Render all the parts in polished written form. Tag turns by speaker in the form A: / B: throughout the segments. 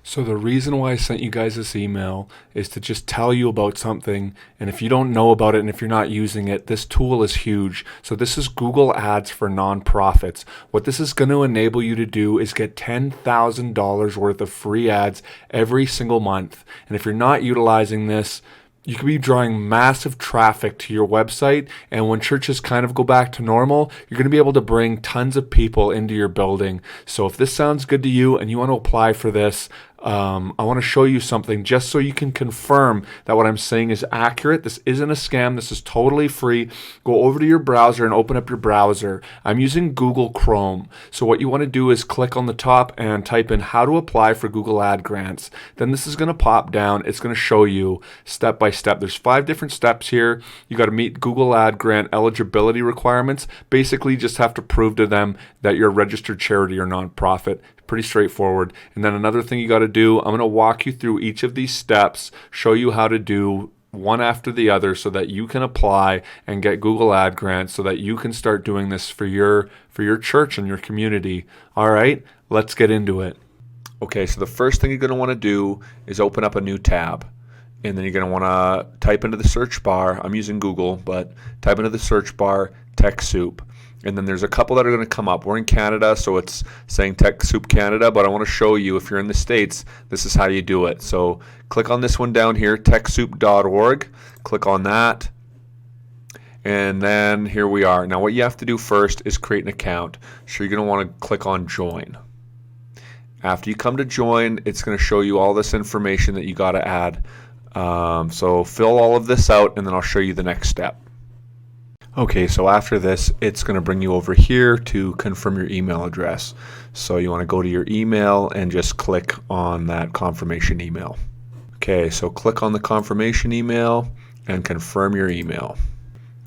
A: So the reason why I sent you guys this email is to just tell you about something. And if you don't know about it and if you're not using it, this tool is huge. So this is Google Ads for nonprofits. What this is going to enable you to do is get $10,000 worth of free ads every single month. And if you're not utilizing this, you could be drawing massive traffic to your website, and when churches kind of go back to normal, you're going to be able to bring tons of people into your building. So if this sounds good to you and you want to apply for this, I want to show you something just so you can confirm that what I'm saying is accurate. This isn't a scam. This is totally free. Go over to your browser and open up your browser. I'm using Google Chrome. So what you want to do is click on the top and type in how to apply for Google Ad Grants. Then this is going to pop down. It's going to show you step by step. There's 5 different steps here. You got to meet Google Ad Grant eligibility requirements. Basically, you just have to prove to them that you're a registered charity or nonprofit. Pretty straightforward. And then another thing you got to do, I'm going to walk you through each of these steps, show you how to do one after the other so that you can apply and get Google Ad Grants so that you can start doing this for your church and your community. All right, let's get into it. Okay, so the first thing you're going to want to do is open up a new tab. And then you're going to want to type into the search bar, I'm using Google, but type into the search bar TechSoup. And then there's a couple that are going to come up. We're in Canada, so it's saying TechSoup Canada, but I want to show you if you're in the States, this is how you do it. So click on this one down here, TechSoup.org. Click on that. And then here we are. Now what you have to do first is create an account. So you're going to want to click on Join. After you come to Join, it's going to show you all this information that you got to add. So fill all of this out, and then I'll show you the next step. Okay, so after this, it's going to bring you over here to confirm your email address. So you want to go to your email and just click on that confirmation email. Okay, so click on the confirmation email and confirm your email.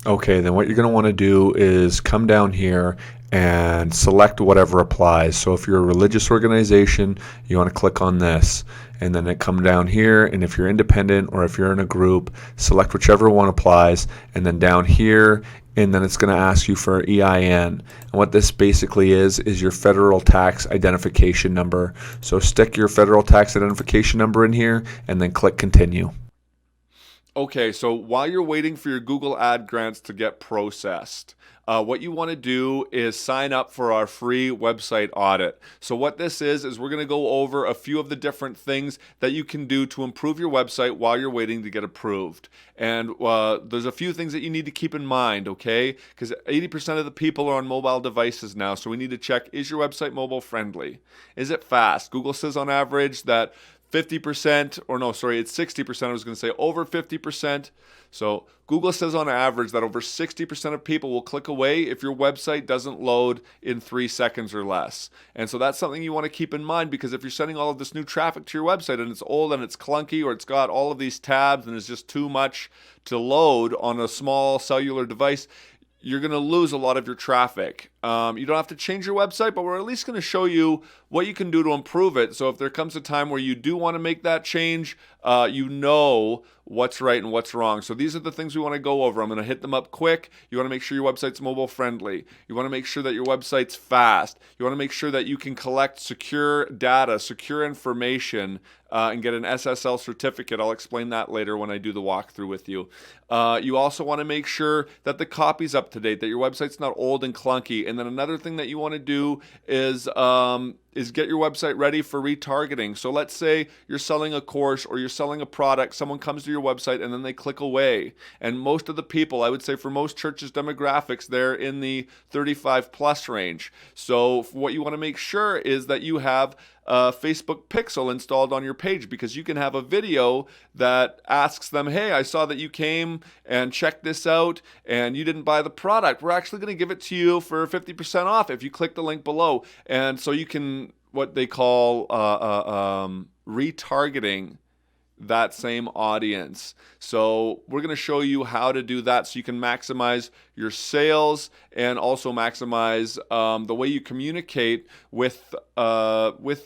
A: Okay, then what you're going to want to do is come down here and select whatever applies. So if you're a religious organization, you want to click on this. And then come down here, and if you're independent or if you're in a group, select whichever one applies. And then down here, and then it's going to ask you for EIN. And what this basically is your federal tax identification number. So stick your federal tax identification number in here, and then click continue. Okay, so while you're waiting for your Google Ad Grants to get processed, what you want to do is sign up for our free website audit. So what this is we're going to go over a few of the different things that you can do to improve your website while you're waiting to get approved. And there's a few things that you need to keep in mind, okay? Because 80% of the people are on mobile devices now, so we need to check, is your website mobile friendly? Is it fast? Google says on average that 50%, or no, sorry, it's 60%. I was going to say over 50%. So Google says on average that over 60% of people will click away if your website doesn't load in 3 seconds or less. And so that's something you want to keep in mind, because if you're sending all of this new traffic to your website and it's old and it's clunky, or it's got all of these tabs and it's just too much to load on a small cellular device, you're going to lose a lot of your traffic. You don't have to change your website, but we're at least going to show you what you can do to improve it. So if there comes a time where you do want to make that change, you know what's right and what's wrong. So these are the things we want to go over. I'm going to hit them up quick. You want to make sure your website's mobile friendly. You want to make sure that your website's fast. You want to make sure that you can collect secure data, secure information, and get an SSL certificate. I'll explain that later when I do the walkthrough with you. You also want to make sure that the copy's up to date, that your website's not old and clunky. And then another thing that you want to do is get your website ready for retargeting. So let's say you're selling a course or you're selling a product, someone comes to your website and then they click away. And most of the people, I would say for most churches' demographics, they're in the 35 plus range. So what you want to make sure is that you have a Facebook Pixel installed on your page, because you can have a video that asks them, hey, I saw that you came and checked this out and you didn't buy the product. We're actually going to give it to you for 50% off if you click the link below. And so you can, what they call retargeting that same audience. So we're going to show you how to do that so you can maximize your sales and also maximize the way you communicate with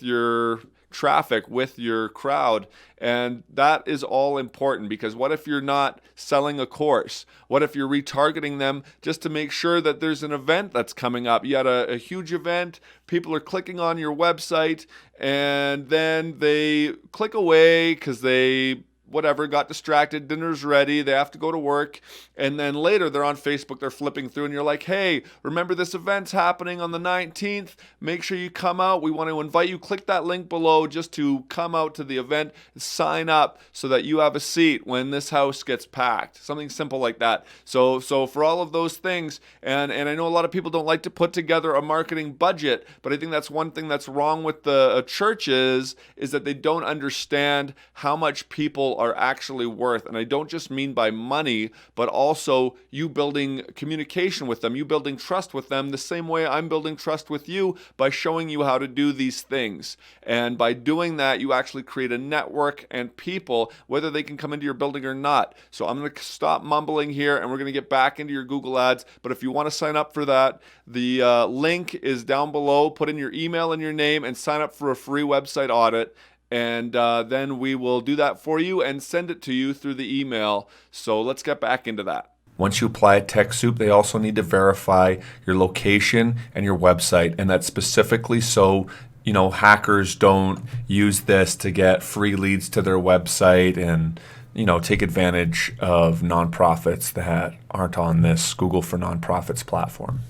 A: your traffic with your crowd. And that is all important, because what if you're not selling a course? What if you're retargeting them just to make sure that there's an event that's coming up? You had a huge event, people are clicking on your website, and then they click away because they got distracted, dinner's ready, they have to go to work, and then later they're on Facebook, they're flipping through, and you're like, hey, remember this event's happening on the 19th, make sure you come out, we want to invite you, click that link below just to come out to the event, sign up so that you have a seat when this house gets packed, something simple like that. So for all of those things, and I know a lot of people don't like to put together a marketing budget, but I think that's one thing that's wrong with the churches, is that they don't understand how much people are actually worth. And I don't just mean by money, but also you building communication with them, you building trust with them, the same way I'm building trust with you by showing you how to do these things. And by doing that, you actually create a network and people, whether they can come into your building or not. So I'm going to stop mumbling here and we're going to get back into your Google Ads. But if you want to sign up for that, the link is down below. Put in your email and your name and sign up for a free website audit. And then we will do that for you and send it to you through the email. So let's get back into that. Once you apply TechSoup, they also need to verify your location and your website. And that's specifically so, hackers don't use this to get free leads to their website and, take advantage of nonprofits that aren't on this Google for Nonprofits platform.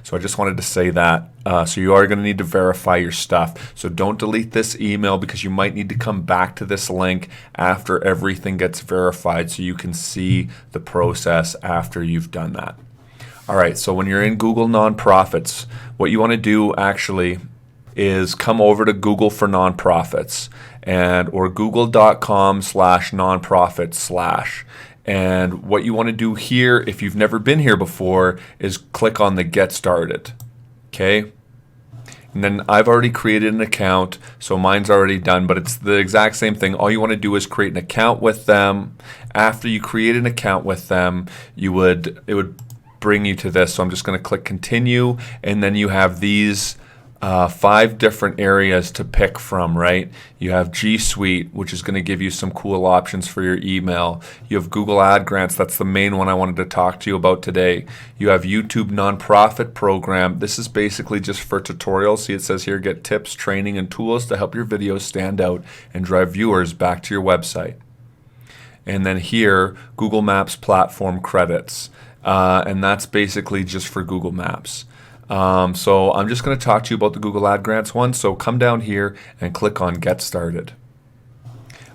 A: So I just wanted to say that. So you are going to need to verify your stuff. So don't delete this email, because you might need to come back to this link after everything gets verified so you can see the process after you've done that. All right, so when you're in Google Nonprofits, what you want to do actually is come over to Google for Nonprofits or google.com/nonprofits/. And what you want to do here, if you've never been here before, is click on the Get Started. Okay? And then I've already created an account, so mine's already done, but it's the exact same thing. All you want to do is create an account with them. After you create an account with them, it would bring you to this. So I'm just going to click Continue, and then you have these 5 different areas to pick from, right? You have G Suite, which is going to give you some cool options for your email. You have Google Ad Grants. That's the main one I wanted to talk to you about today. You have YouTube Nonprofit Program. This is basically just for tutorials. See, it says here, get tips, training, and tools to help your videos stand out and drive viewers back to your website. And then here, Google Maps Platform Credits. And that's basically just for Google Maps. So I'm just going to talk to you about the Google Ad Grants one. So come down here and click on Get Started.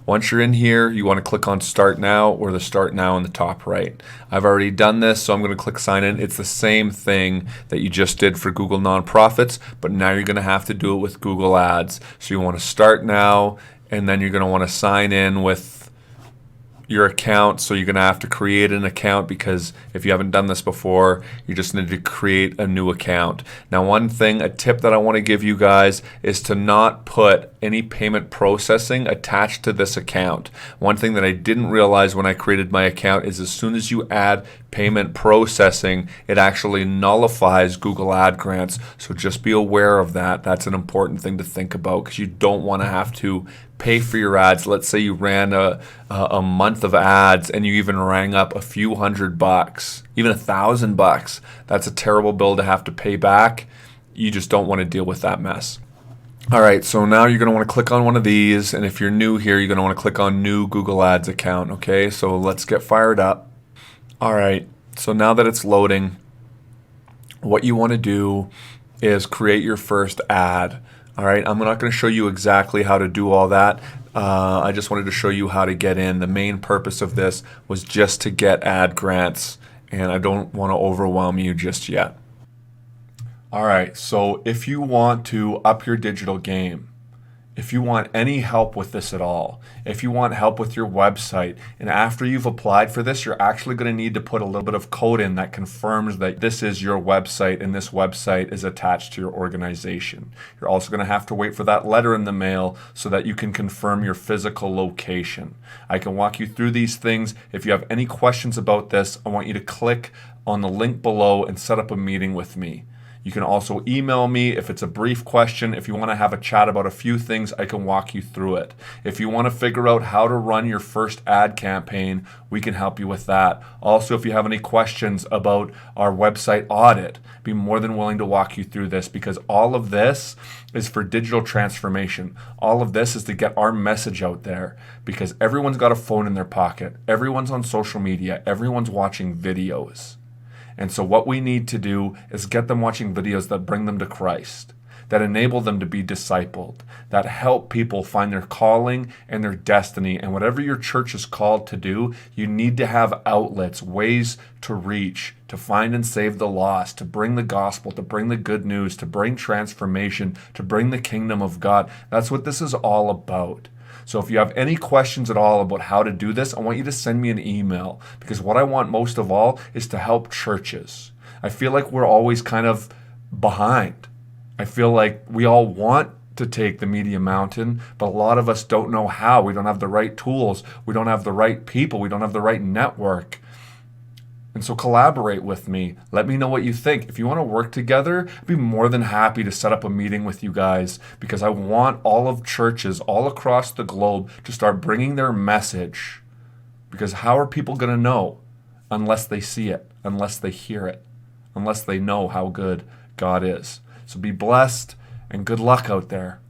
A: Once you're in here, you want to click on Start Now or the Start Now in the top right. I've already done this, so I'm going to click Sign In. It's the same thing that you just did for Google Nonprofits, but now you're going to have to do it with Google Ads. So you want to start now, and then you're going to want to sign in with your account. So you're going to have to create an account, because if you haven't done this before, you just need to create a new account. Now, a tip that I want to give you guys is to not put any payment processing attached to this account. One thing that I didn't realize when I created my account is as soon as you add payment processing, it actually nullifies Google Ad Grants. So just be aware of that. That's an important thing to think about, because you don't want to have to pay for your ads. Let's say you ran a month of ads and you even rang up a few $100, even $1,000. That's a terrible bill to have to pay back. You just don't want to deal with that mess. All right, so now you're going to want to click on one of these, and if you're new here, you're going to want to click on New Google Ads Account. Okay, so let's get fired up. All right, so now that it's loading, what you want to do is create your first ad. All right, I'm not going to show you exactly how to do all that. I just wanted to show you how to get in. The main purpose of this was just to get ad grants, and I don't want to overwhelm you just yet. All right, so if you want to up your digital game, if you want any help with this at all, if you want help with your website, and after you've applied for this, you're actually going to need to put a little bit of code in that confirms that this is your website and this website is attached to your organization. You're also going to have to wait for that letter in the mail so that you can confirm your physical location. I can walk you through these things. If you have any questions about this, I want you to click on the link below and set up a meeting with me. You can also email me if it's a brief question. If you want to have a chat about a few things, I can walk you through it. If you want to figure out how to run your first ad campaign, we can help you with that. Also, if you have any questions about our website audit, be more than willing to walk you through this, because all of this is for digital transformation. All of this is to get our message out there, because everyone's got a phone in their pocket. Everyone's on social media. Everyone's watching videos. And so what we need to do is get them watching videos that bring them to Christ, that enable them to be discipled, that help people find their calling and their destiny. And whatever your church is called to do, you need to have outlets, ways to reach, to find and save the lost, to bring the gospel, to bring the good news, to bring transformation, to bring the kingdom of God. That's what this is all about. So if you have any questions at all about how to do this, I want you to send me an email, because what I want most of all is to help churches. I feel like we're always kind of behind. I feel like we all want to take the media mountain, but a lot of us don't know how. We don't have the right tools. We don't have the right people. We don't have the right network. And so collaborate with me. Let me know what you think. If you want to work together, I'd be more than happy to set up a meeting with you guys, because I want all of churches all across the globe to start bringing their message. Because how are people going to know unless they see it, unless they hear it, unless they know how good God is? So be blessed and good luck out there.